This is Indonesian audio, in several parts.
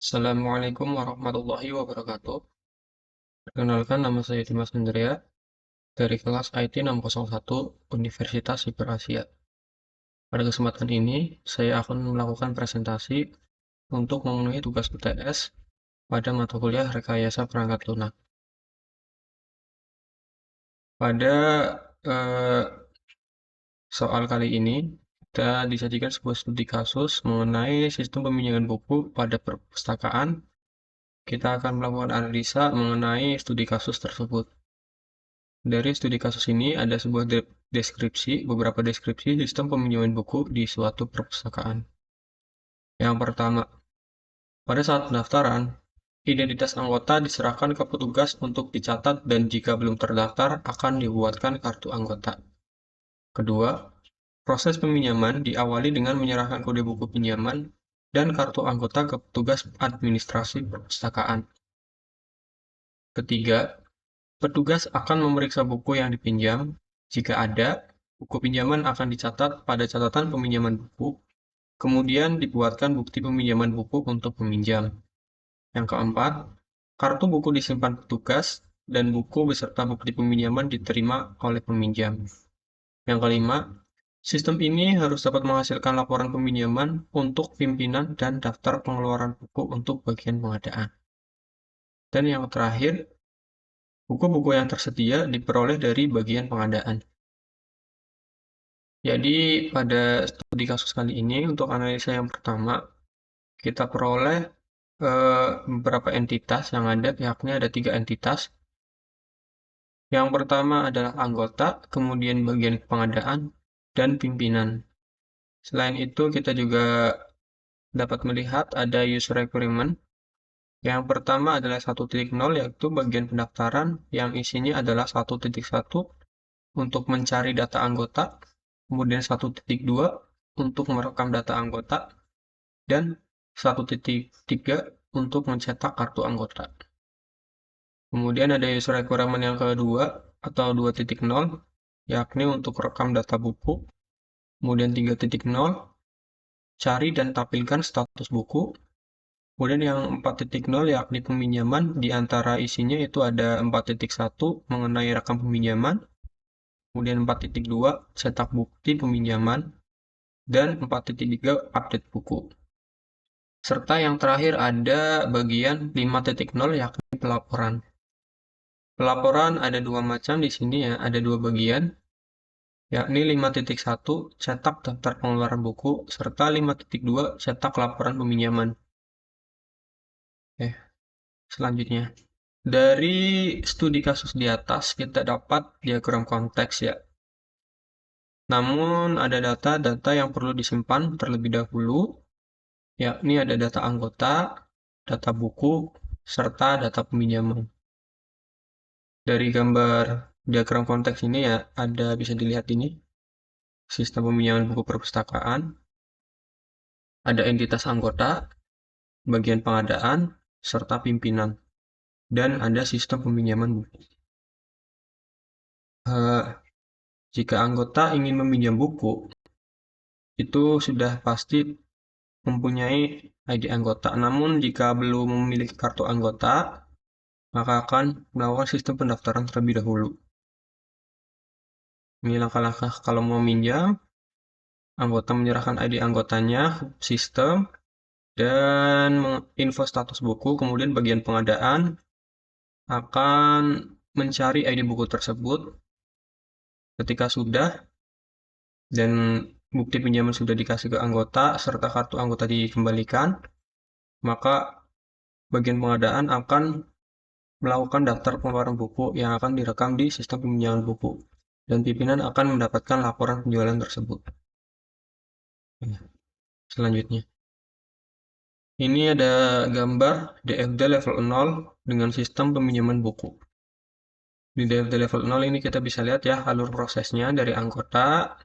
Assalamualaikum warahmatullahi wabarakatuh. Perkenalkan, nama saya Dimas Andrea dari kelas IT 601 Universitas Hyperasia. Pada kesempatan ini, saya akan melakukan presentasi untuk memenuhi tugas UTS pada mata kuliah Rekayasa Perangkat Lunak. Pada eh, soal kali ini, kita disajikan sebuah studi kasus mengenai sistem peminjaman buku pada perpustakaan. Kita akan melakukan analisa mengenai studi kasus tersebut. Dari studi kasus ini ada sebuah beberapa deskripsi sistem peminjaman buku di suatu perpustakaan. Yang pertama, pada saat pendaftaran, identitas anggota diserahkan ke petugas untuk dicatat dan jika belum terdaftar akan dibuatkan kartu anggota. Kedua, proses peminjaman diawali dengan menyerahkan kode buku pinjaman dan kartu anggota ke petugas administrasi perpustakaan. Ketiga, petugas akan memeriksa buku yang dipinjam. Jika ada, buku pinjaman akan dicatat pada catatan peminjaman buku, kemudian dibuatkan bukti peminjaman buku untuk peminjam. Yang keempat, kartu buku disimpan petugas dan buku beserta bukti peminjaman diterima oleh peminjam. Yang kelima, sistem ini harus dapat menghasilkan laporan peminjaman untuk pimpinan dan daftar pengeluaran buku untuk bagian pengadaan. Dan yang terakhir, buku-buku yang tersedia diperoleh dari bagian pengadaan. Jadi pada studi kasus kali ini untuk analisa yang pertama kita peroleh beberapa entitas yang ada, yakni ada 3 entitas. Yang pertama adalah anggota, kemudian bagian pengadaan, dan pimpinan. Selain itu kita juga dapat melihat ada user requirement. Yang pertama adalah 1.0 yaitu bagian pendaftaran yang isinya adalah 1.1 untuk mencari data anggota, kemudian 1.2 untuk merekam data anggota, dan 1.3 untuk mencetak kartu anggota. Kemudian ada user requirement yang kedua atau 2.0, yakni untuk rekam data buku. Kemudian 3.0, cari dan tampilkan status buku. Kemudian yang 4.0 yakni peminjaman, di antara isinya itu ada 4.1 mengenai rekam peminjaman, kemudian 4.2 cetak bukti peminjaman, dan 4.3 update buku. Serta yang terakhir ada bagian 5.0 yakni pelaporan. Pelaporan ada dua macam di sini ya, ada dua bagian, yakni 5.1 cetak daftar pengeluaran buku, serta 5.2 cetak laporan peminjaman. Selanjutnya. Dari studi kasus di atas, kita dapat diagram konteks ya. Namun ada data-data yang perlu disimpan terlebih dahulu, yakni ada data anggota, data buku, serta data peminjaman. Dari gambar diagram konteks ini ya, ada bisa dilihat ini, sistem peminjaman buku perpustakaan, ada entitas anggota, bagian pengadaan, serta pimpinan, dan ada sistem peminjaman buku. Jika anggota ingin meminjam buku, itu sudah pasti mempunyai ID anggota. Namun jika belum memiliki kartu anggota, maka akan melakukan sistem pendaftaran terlebih dahulu. Ini langkah-langkah kalau mau minjam, anggota menyerahkan ID anggotanya ke sistem, dan info status buku, kemudian bagian pengadaan akan mencari ID buku tersebut. Ketika sudah, dan bukti pinjaman sudah dikasih ke anggota, serta kartu anggota dikembalikan, maka bagian pengadaan akan melakukan daftar pengeluaran buku yang akan direkam di sistem peminjaman buku, dan pimpinan akan mendapatkan laporan penjualan tersebut. Selanjutnya, ini ada gambar DFD level 0 dengan sistem peminjaman buku. Di DFD level 0 ini kita bisa lihat ya alur prosesnya dari anggota,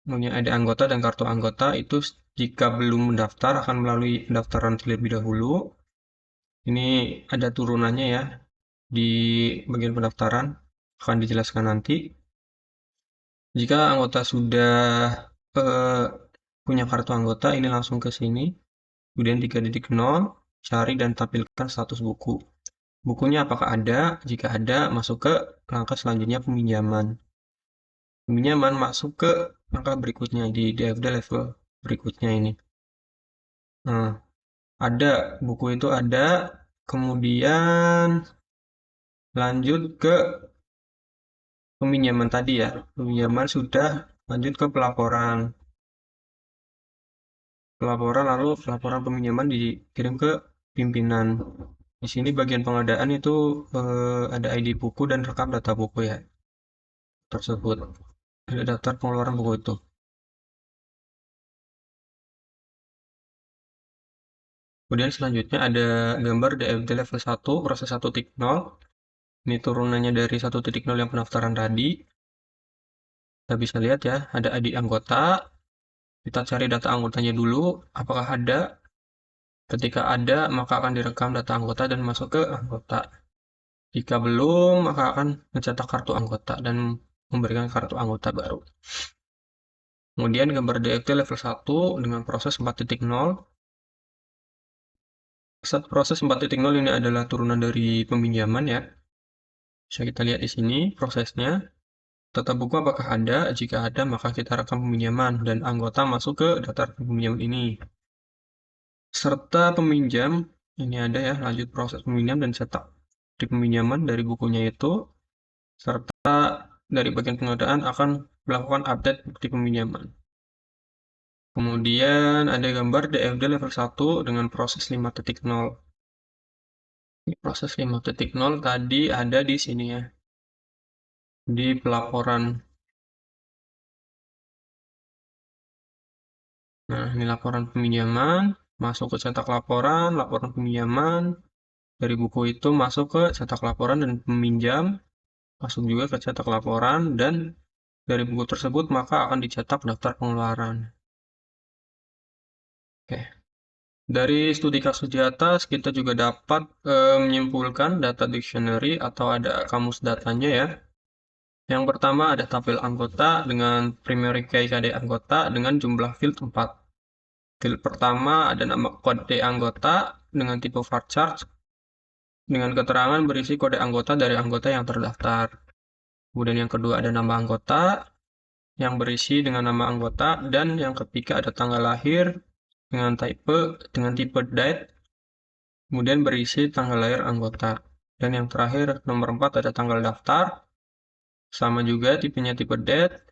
punya ada anggota dan kartu anggota itu jika belum mendaftar akan melalui pendaftaran terlebih dahulu. Ini ada turunannya ya di bagian pendaftaran, akan dijelaskan nanti. Jika anggota sudah punya kartu anggota, ini langsung ke sini. Kemudian 3.0 cari dan tampilkan status buku. Bukunya apakah ada? Jika ada, masuk ke langkah selanjutnya peminjaman. Peminjaman masuk ke langkah berikutnya di DFD level berikutnya ini. Nah, ada, buku itu ada, kemudian lanjut ke peminjaman tadi ya. Peminjaman sudah, lanjut ke pelaporan. Pelaporan lalu laporan peminjaman dikirim ke pimpinan. Di sini bagian pengadaan itu ada ID buku dan rekam data buku ya tersebut. Ada daftar pengeluaran buku itu. Kemudian selanjutnya ada gambar DFD level 1 proses 1.0. Ini turunannya dari 1.0 yang pendaftaran tadi. Kita bisa lihat ya, ada ID anggota. Kita cari data anggotanya dulu, apakah ada. Ketika ada, maka akan direkam data anggota dan masuk ke anggota. Jika belum, maka akan mencetak kartu anggota dan memberikan kartu anggota baru. Kemudian gambar DFT level 1 dengan proses 4.0. Proses 4.0 ini adalah turunan dari peminjaman ya. Bisa kita lihat di sini prosesnya. Data buku apakah ada? Jika ada, maka kita rekam peminjaman dan anggota masuk ke daftar peminjaman ini. Serta peminjam, ini ada ya, lanjut proses peminjam dan cetak di peminjaman dari bukunya itu. Serta dari bagian pengadaan akan melakukan update bukti peminjaman. Kemudian ada gambar DFD level 1 dengan proses 5.0. Proses 5.0 tadi ada di sini ya, di pelaporan. Nah, ini laporan peminjaman, masuk ke cetak laporan, laporan peminjaman, dari buku itu masuk ke cetak laporan dan peminjam, masuk juga ke cetak laporan, dan dari buku tersebut maka akan dicetak daftar pengeluaran. Oke. Dari studi kasus di atas, kita juga dapat menyimpulkan data dictionary atau ada kamus datanya ya. Yang pertama ada tabel anggota dengan primary key KD anggota dengan jumlah field 4. Field pertama ada nama kode anggota dengan tipe varchar dengan keterangan berisi kode anggota dari anggota yang terdaftar. Kemudian yang kedua ada nama anggota yang berisi dengan nama anggota dan yang ketiga ada tanggal lahir dengan tipe date, kemudian berisi tanggal lahir anggota. Dan yang terakhir nomor 4 ada tanggal daftar, sama juga tipenya tipe date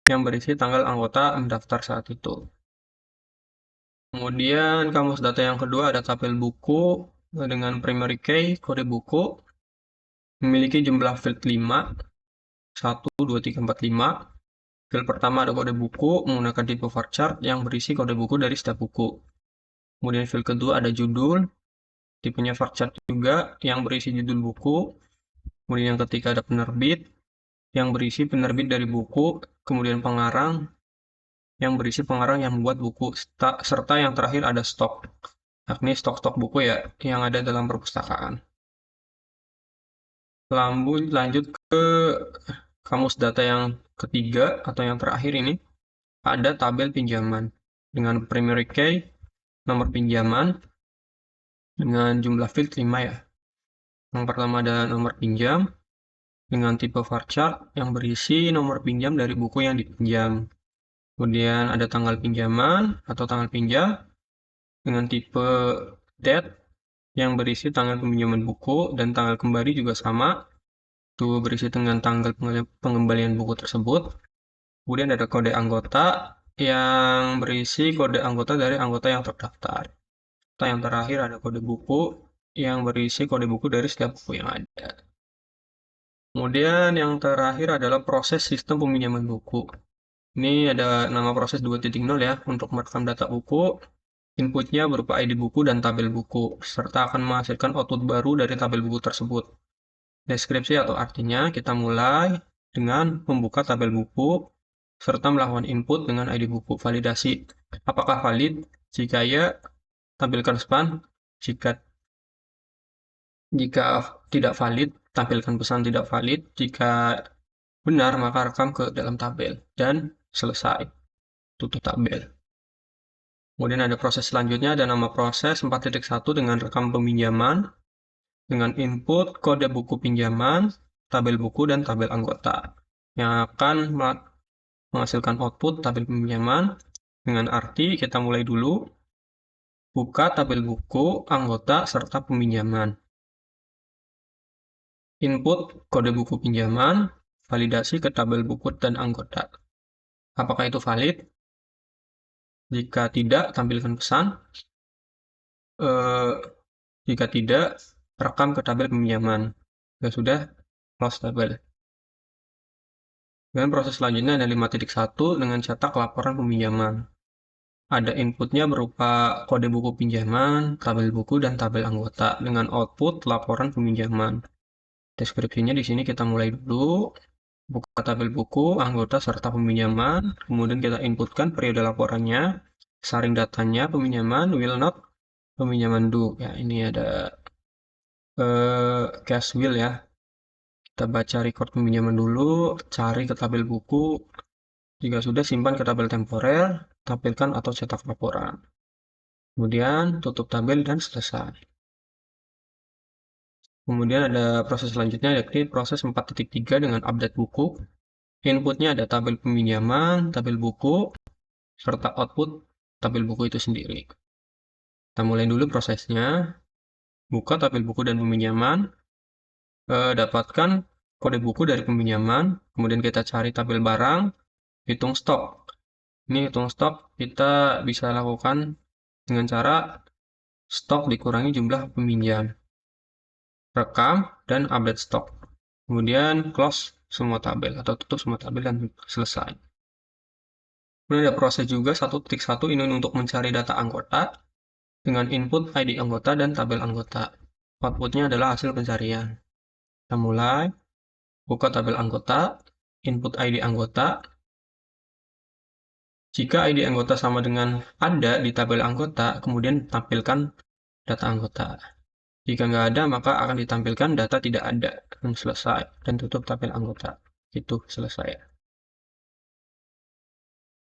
yang berisi tanggal anggota mendaftar saat itu. Kemudian kamus data yang kedua ada tabel buku dengan primary key kode buku memiliki jumlah field 5, 1, 2, 3, 4, 5. Field pertama ada kode buku menggunakan tipe varchar yang berisi kode buku dari setiap buku. Kemudian field kedua ada judul, tipenya varchar juga yang berisi judul buku. Kemudian yang ketiga ada penerbit yang berisi penerbit dari buku, kemudian pengarang yang berisi pengarang yang membuat buku, serta yang terakhir ada stok, yakni stok-stok buku ya yang ada dalam perpustakaan. Lanjut ke kamus data yang ketiga atau yang terakhir ini, ada tabel pinjaman dengan primary key, nomor pinjaman, dengan jumlah field 5 ya. Yang pertama ada nomor pinjam, dengan tipe varchar yang berisi nomor pinjam dari buku yang dipinjam. Kemudian ada tanggal pinjaman atau tanggal pinjam, dengan tipe date yang berisi tanggal peminjaman buku dan tanggal kembali juga sama, itu berisi dengan tanggal pengembalian buku tersebut. Kemudian ada kode anggota yang berisi kode anggota dari anggota yang terdaftar. Yang terakhir ada kode buku yang berisi kode buku dari setiap buku yang ada. Kemudian yang terakhir adalah proses sistem peminjaman buku. Ini ada nama proses 2.0 ya, untuk merekam data buku. Inputnya berupa ID buku dan tabel buku, serta akan menghasilkan output baru dari tabel buku tersebut. Deskripsi atau artinya, kita mulai dengan membuka tabel buku, serta melakukan input dengan ID buku. Validasi, apakah valid? Jika ya, tampilkan span. Jika tidak valid, tampilkan pesan tidak valid. Jika benar, maka rekam ke dalam tabel. Dan selesai. Tutup tabel. Kemudian ada proses selanjutnya, ada nama proses 4.1 dengan rekam peminjaman, dengan input kode buku pinjaman, tabel buku, dan tabel anggota, yang akan menghasilkan output tabel pinjaman, dengan arti kita mulai dulu, buka tabel buku, anggota, serta peminjaman. Input kode buku pinjaman, validasi ke tabel buku dan anggota. Apakah itu valid? Jika tidak, tampilkan pesan. Jika tidak, rekam ke tabel peminjaman. Jika sudah, close tabel. Dan proses selanjutnya ada 5.1 dengan cetak laporan peminjaman. Ada inputnya berupa kode buku pinjaman, tabel buku, dan tabel anggota dengan output laporan peminjaman. Deskripsinya di sini kita mulai dulu. Buka tabel buku, anggota, serta peminjaman. Kemudian kita inputkan periode laporannya, saring datanya, peminjaman, will not, peminjaman do. Ya, ini ada cash will ya. Kita baca record peminjaman dulu, cari ke tabel buku. Jika sudah, simpan ke tabel temporer, tampilkan atau cetak laporan. Kemudian tutup tabel dan selesai. Kemudian ada proses selanjutnya, yakni proses 4.3 dengan update buku. Inputnya ada tabel peminjaman, tabel buku, serta output tabel buku itu sendiri. Kita mulai dulu prosesnya. Buka tabel buku dan peminjaman. Dapatkan kode buku dari peminjaman. Kemudian kita cari tabel barang. Hitung stok. Ini hitung stok kita bisa lakukan dengan cara stok dikurangi jumlah peminjam. Rekam dan update stok. Kemudian close semua tabel atau tutup semua tabel dan selesai. Kemudian ada proses juga 1.1 ini untuk mencari data anggota dengan input ID anggota dan tabel anggota. Outputnya adalah hasil pencarian. Kita mulai, buka tabel anggota, input ID anggota. Jika ID anggota sama dengan ada di tabel anggota, kemudian tampilkan data anggota. Jika nggak ada, maka akan ditampilkan data tidak ada. Dan selesai. Dan tutup tabel anggota. Itu selesai.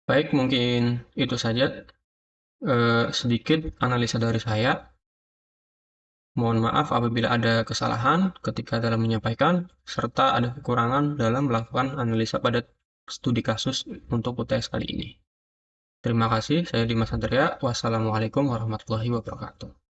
Baik, mungkin itu saja sedikit analisa dari saya. Mohon maaf apabila ada kesalahan ketika dalam menyampaikan, serta ada kekurangan dalam melakukan analisa pada studi kasus untuk UTS kali ini. Terima kasih, saya Dimas Andrea. Wassalamualaikum warahmatullahi wabarakatuh.